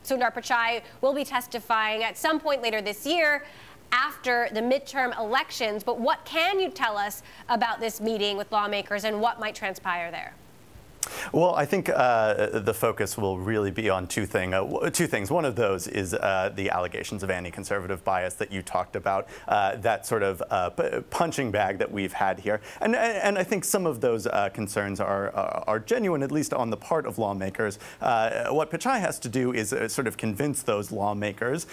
Sundar Pichai will be testifying at some point later this year after the midterm elections. But what can you tell us about this meeting with lawmakers and what might transpire there? Well, I think the focus will really be on two things. One of those is the allegations of anti-conservative bias that you talked about, that sort of punching bag that we've had here. And I think some of those concerns are genuine, at least on the part of lawmakers. What Pichai has to do is sort of convince those lawmakers,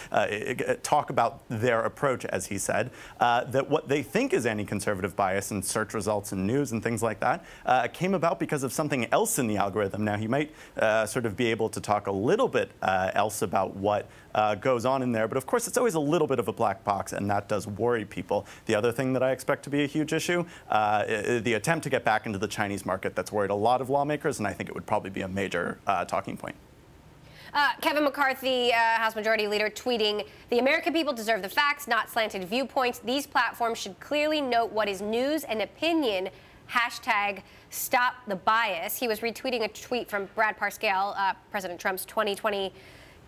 talk about their approach, as he said, that what they think is anti-conservative bias in search results and news and things like that came about because of something else in the algorithm. Now, he might sort of be able to talk a little bit else about what goes on in there, but of course it's always a little bit of a black box, and that does worry people. The other thing that I expect to be a huge issue, the attempt to get back into the Chinese market, that's worried a lot of lawmakers, and I think it would probably be a major talking point. Kevin McCarthy, House Majority Leader, tweeting, "The American people deserve the facts, not slanted viewpoints. These platforms should clearly note what is news and opinion. Hashtag stop the bias." He was retweeting a tweet from Brad Parscale, President Trump's 2020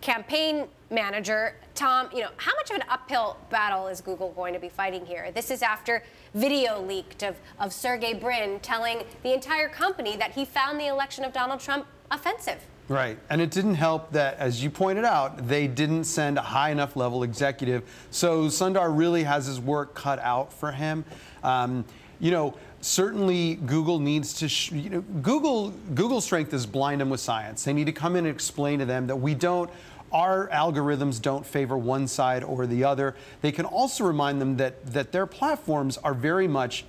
campaign manager. Tom, how much of an uphill battle is Google going to be fighting here? This is after video leaked of Sergey Brin telling the entire company that he found the election of Donald Trump offensive. Right. And it didn't help that, as you pointed out, they didn't send a high enough level executive. So Sundar really has his work cut out for him. Certainly Google needs to, Google's strength is blind them with science. They need to come in and explain to them that our algorithms don't favor one side or the other. They can also remind them that their platforms are very much,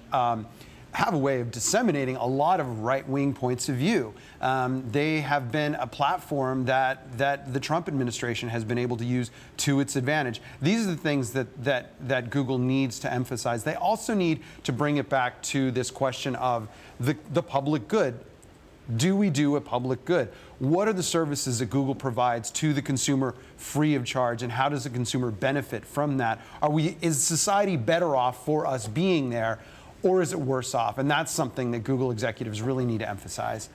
have a way of disseminating a lot of right-wing points of view. They have been a platform that the Trump administration has been able to use to its advantage. These are the things that Google needs to emphasize. They also need to bring it back to this question of the public good. Do we do a public good? What are the services that Google provides to the consumer free of charge, and how does the consumer benefit from that? Is society better off for us being there, or is it worse off? And that's something that Google executives really need to emphasize.